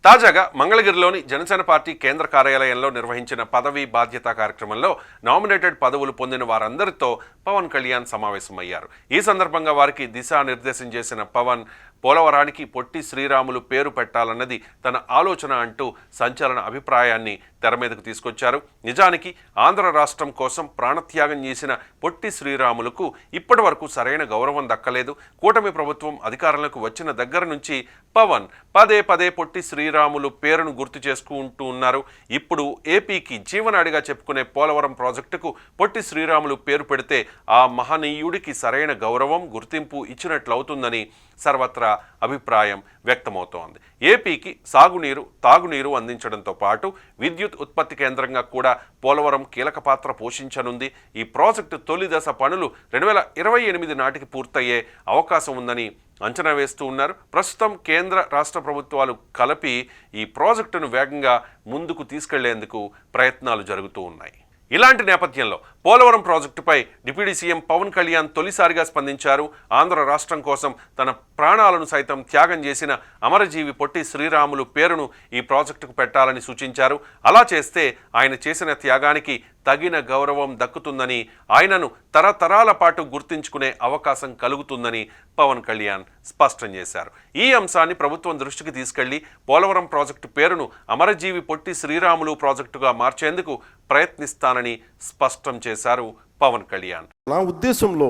తాజాగా మంగళగిరిలోని జనసేన పార్టీ కేంద్ర కార్యాలయంలో నిర్వహించిన పదవీ బాధ్యత కార్యక్రమంలో నామినేటెడ్ పదవులు పొందిన వారందరితో పవన్ కళ్యాణ్ సమావేశమయ్యారు. ఈ సందర్భంగా వారికి దిశానిర్దేశం చేసిన పవన్ పోలవరానికి పొట్టి శ్రీరాములు పేరు పెట్టాలన్నది తన ఆలోచన అంటూ సంచలన అభిప్రాయాన్ని తెర మీదకు తీసుకొచ్చారు. నిజానికి ఆంధ్ర రాష్ట్రం కోసం ప్రాణత్యాగం చేసిన పొట్టి శ్రీరాములకు ఇప్పటి వరకు సరైన గౌరవం దక్కలేదు. కూటమి ప్రభుత్వం అధికారంలోకి వచ్చిన దగ్గర నుంచి పవన్ పదే పదే పొట్టి శ్రీరాములు పేరును గుర్తు చేసుకుంటూ ఉన్నారు. ఇప్పుడు ఏపీకి జీవనాడిగా చెప్పుకునే పోలవరం ప్రాజెక్టుకు పొట్టి శ్రీరాములు పేరు పెడితే ఆ మహనీయుడికి సరైన గౌరవం గుర్తింపు ఇచ్చినట్లవుతుందని సర్వత్రా అభిప్రాయం వ్యక్తమవుతోంది. ఏపీకి సాగునీరు తాగునీరు అందించడంతో పాటు విద్యుత్ ఉత్పత్తి కేంద్రంగా కూడా పోలవరం కీలక పాత్ర పోషించనుంది. ఈ ప్రాజెక్టు తొలి దశ పనులు 2028 నాటికి పూర్తయ్యే అవకాశం ఉందని అంచనా వేస్తూ ఉన్నారు. ప్రస్తుతం కేంద్ర రాష్ట్ర ప్రభుత్వాలు కలిపి ఈ ప్రాజెక్టును వేగంగా ముందుకు తీసుకెళ్లేందుకు ప్రయత్నాలు జరుగుతూ ఉన్నాయి. ఇలాంటి నేపథ్యంలో పోలవరం ప్రాజెక్టుపై డిప్యూటీ సీఎం పవన్ కళ్యాణ్ తొలిసారిగా స్పందించారు. ఆంధ్ర రాష్ట్రం కోసం తన ప్రాణాలను సైతం త్యాగం చేసిన అమరజీవి పొట్టి శ్రీరాములు పేరును ఈ ప్రాజెక్టుకు పెట్టాలని సూచించారు. అలా చేస్తే ఆయన చేసిన త్యాగానికి తగిన గౌరవం దక్కుతుందని, ఆయనను తరతరాల పాటు గుర్తించుకునే అవకాశం కలుగుతుందని పవన్ కళ్యాణ్ స్పష్టం చేశారు. ఈ అంశాన్ని ప్రభుత్వం దృష్టికి తీసుకెళ్లి పోలవరం ప్రాజెక్టు పేరును అమరజీవి పొట్టి శ్రీరాములు ప్రాజెక్టుగా మార్చేందుకు ప్రయత్నిస్తానని స్పష్టం చేశారు పవన్ కళ్యాణ్. నా ఉద్దేశంలో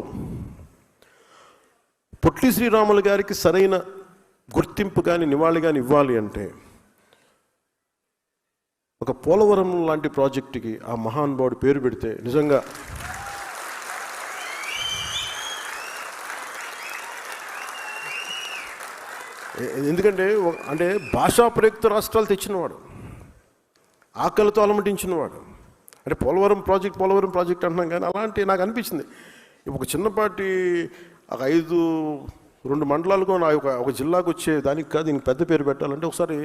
పొట్టి శ్రీరాములు గారికి సరైన గుర్తింపు కానీ నివాళి కానీ ఇవ్వాలి అంటే ఒక పోలవరం లాంటి ప్రాజెక్టుకి ఆ మహానుభావుడు పేరు పెడితే నిజంగా ఎందుకంటే అంటే భాషా ప్రయుక్త రాష్ట్రాలు తెచ్చినవాడు, ఆకలితో అలమటించినవాడు. అంటే పోలవరం ప్రాజెక్ట్ అంటున్నాం కానీ అలాంటి నాకు అనిపించింది ఒక చిన్నపాటి ఒక 2 మండలాలకు ఒక జిల్లాకు వచ్చే దానికి కాదు దీనికి పెద్ద పేరు పెట్టాలంటే ఒకసారి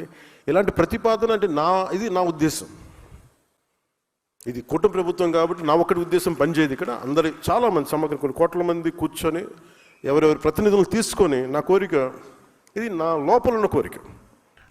ఇలాంటి ప్రతిపాదన అంటే ఇది నా ఉద్దేశం. ఇది కూటమి ప్రభుత్వం కాబట్టి నా ఒక్కటి ఉద్దేశం పనిచేయదు. ఇక్కడ అందరి చాలామంది సమగ్ర కొన్ని కోట్ల మంది కూర్చొని ఎవరెవరి ప్రతినిధులు తీసుకొని నా కోరిక ఇది నా లోపల ఉన్న కోరిక.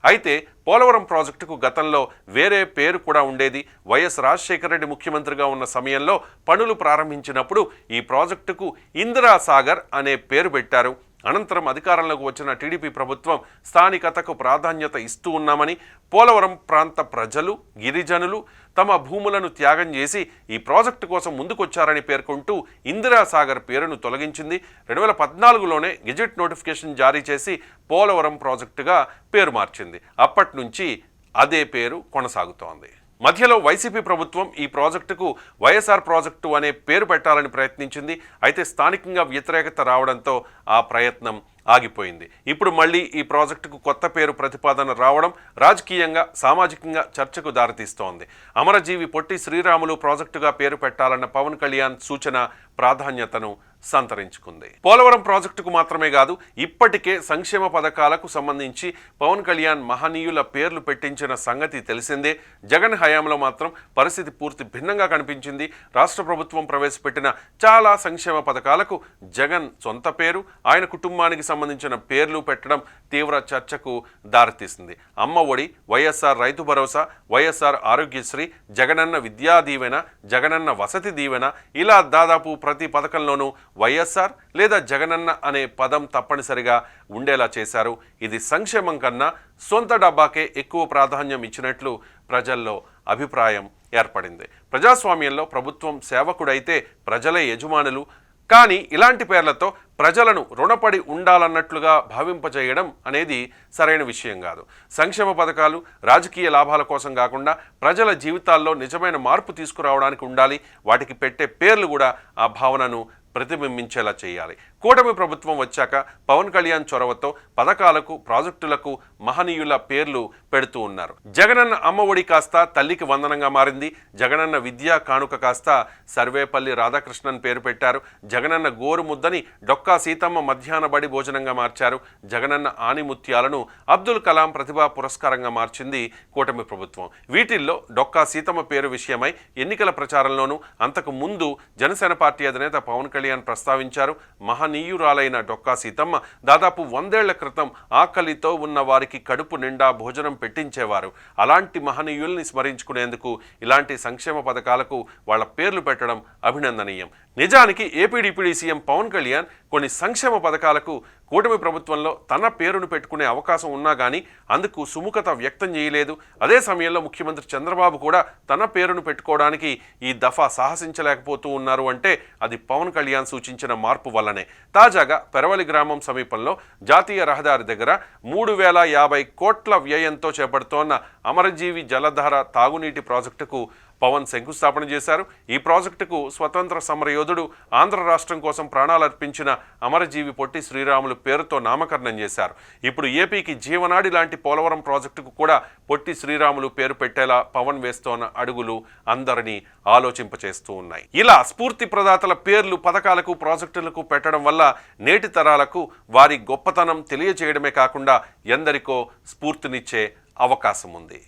అయితే పోలవరం ప్రాజెక్టుకు గతంలో వేరే పేరు కూడా ఉండేది. వైఎస్ రాజశేఖర రెడ్డి ముఖ్యమంత్రిగా ఉన్న సమయంలో పనులు ప్రారంభించినప్పుడు ఈ ప్రాజెక్టుకు ఇందిరా సాగర్ అనే పేరు పెట్టారు. అనంతరం అధికారంలోకి వచ్చిన టీడీపీ ప్రభుత్వం స్థానికతకు ప్రాధాన్యత ఇస్తూ ఉన్నామని, పోలవరం ప్రాంత ప్రజలు గిరిజనులు తమ భూములను త్యాగం చేసి ఈ ప్రాజెక్టు కోసం ముందుకొచ్చారని పేర్కొంటూ ఇందిరా సాగర్ పేరును తొలగించింది. 2014లోనే గెజెట్ నోటిఫికేషన్ జారీ చేసి పోలవరం ప్రాజెక్టుగా పేరు మార్చింది. అప్పటి నుంచి అదే పేరు కొనసాగుతోంది. మధ్యలో వైసీపీ ప్రభుత్వం ఈ ప్రాజెక్టుకు వైఎస్ఆర్ ప్రాజెక్టు అనే పేరు పెట్టాలని ప్రయత్నించింది. అయితే స్థానికంగా వ్యతిరేకత రావడంతో ఆ ప్రయత్నం ఆగిపోయింది. ఇప్పుడు మళ్ళీ ఈ ప్రాజెక్టుకు కొత్త పేరు ప్రతిపాదన రావడం రాజకీయంగా సామాజికంగా చర్చకు దారితీస్తోంది. అమరజీవి పొట్టి శ్రీరాములు ప్రాజెక్టుగా పేరు పెట్టాలన్న పవన్ కళ్యాణ్ సూచన ప్రాధాన్యతను సంతరించుకుంది. పోలవరం ప్రాజెక్టుకు మాత్రమే కాదు, ఇప్పటికే సంక్షేమ పథకాలకు సంబంధించి పవన్ కళ్యాణ్ మహనీయుల పేర్లు పెట్టించిన సంగతి తెలిసిందే. జగన్ హయాంలో మాత్రం పరిస్థితి పూర్తి భిన్నంగా కనిపించింది. రాష్ట్ర ప్రభుత్వం ప్రవేశపెట్టిన చాలా సంక్షేమ పథకాలకు జగన్ సొంత పేరు, ఆయన కుటుంబానికి సంబంధించిన పేర్లు పెట్టడం తీవ్ర చర్చకు దారితీసింది. అమ్మ ఒడి, వైఎస్ఆర్ రైతు భరోసా, వైఎస్ఆర్ ఆరోగ్యశ్రీ, జగనన్న విద్యా దీవెన, జగనన్న వసతి దీవెన, ఇలా దాదాపు ప్రతి పథకంలోనూ వైఎస్ఆర్ లేదా జగనన్న అనే పదం తప్పనిసరిగా ఉండేలా చేశారు. ఇది సంక్షేమం కన్నా సొంత డబ్బాకే ఎక్కువ ప్రాధాన్యం ఇచ్చినట్లు ప్రజల్లో అభిప్రాయం ఏర్పడింది. ప్రజాస్వామ్యంలో ప్రభుత్వం సేవకుడైతే ప్రజలే యజమానులు. కానీ ఇలాంటి పేర్లతో ప్రజలను రుణపడి ఉండాలన్నట్లుగా భావింపజేయడం అనేది సరైన విషయం కాదు. సంక్షేమ పథకాలు రాజకీయ లాభాల కోసం కాకుండా ప్రజల జీవితాల్లో నిజమైన మార్పు తీసుకురావడానికి ఉండాలి. వాటికి పెట్టే పేర్లు కూడా ఆ భావనను ప్రతిబింబించేలా చేయాలి. కూటమి ప్రభుత్వం వచ్చాక పవన్ కళ్యాణ్ చొరవతో పథకాలకు ప్రాజెక్టులకు మహనీయుల పేర్లు పెడుతూ ఉన్నారు. జగనన్న అమ్మ ఒడి కాస్త తల్లికి వందనంగా మారింది. జగనన్న విద్యా కానుక కాస్త సర్వేపల్లి రాధాకృష్ణన్ పేరు పెట్టారు. జగనన్న గోరు ముద్దని డొక్కా సీతమ్మ మధ్యాహ్న బడి భోజనంగా మార్చారు. జగనన్న ఆనిముత్యాలను అబ్దుల్ కలాం ప్రతిభా పురస్కారంగా మార్చింది కూటమి ప్రభుత్వం. వీటిల్లో డొక్కా సీతమ్మ పేరు విషయమై ఎన్నికల ప్రచారంలోనూ అంతకు ముందు జనసేన పార్టీ అధినేత పవన్ కళ్యాణ్ ప్రస్తావించారు. మహనీయుల మహనీయురాలైన డొక్కా సీతమ్మ దాదాపు 100 ఏళ్ల క్రితం ఆకలితో ఉన్న వారికి కడుపు నిండా భోజనం పెట్టించేవారు. అలాంటి మహనీయుల్ని స్మరించుకునేందుకు ఇలాంటి సంక్షేమ పథకాలకు వాళ్ళ పేర్లు పెట్టడం అభినందనీయం. నిజానికి AP deputy CM Pawan Kalyan కొన్ని సంక్షేమ పథకాలకు కూటమి ప్రభుత్వంలో తన పేరును పెట్టుకునే అవకాశం ఉన్నా కానీ అందుకు సుముఖత వ్యక్తం చేయలేదు. అదే సమయంలో ముఖ్యమంత్రి చంద్రబాబు కూడా తన పేరును పెట్టుకోవడానికి ఈ దఫా సాహసించలేకపోతూ ఉన్నారు అంటే అది పవన్ కళ్యాణ్ సూచించిన మార్పు వల్లనే. తాజాగా పెరవలి గ్రామం సమీపంలో జాతీయ రహదారి దగ్గర 3050 కోట్ల వ్యయంతో చేపడుతోన్న అమరజీవి జలధార తాగునీటి ప్రాజెక్టుకు పవన్ శంకుస్థాపన చేశారు. ఈ ప్రాజెక్టుకు స్వతంత్ర సమరయోధుడు ఆంధ్ర రాష్ట్రం కోసం ప్రాణాలర్పించిన అమరజీవి పొట్టి శ్రీరాములు పేరుతో నామకరణం చేశారు. ఇప్పుడు ఏపీకి జీవనాడి లాంటి పోలవరం ప్రాజెక్టుకు కూడా పొట్టి శ్రీరాములు పేరు పెట్టేలా పవన్ వేస్తోన్న అడుగులు అందరినీ ఆలోచింపచేస్తూ ఉన్నాయి. ఇలా స్ఫూర్తి ప్రదాతల పేర్లు పథకాలకు ప్రాజెక్టులకు పెట్టడం వల్ల నేటి తరాలకు వారి గొప్పతనం తెలియజేయడమే కాకుండా ఎందరికో స్ఫూర్తినిచ్చే అవకాశం ఉంది.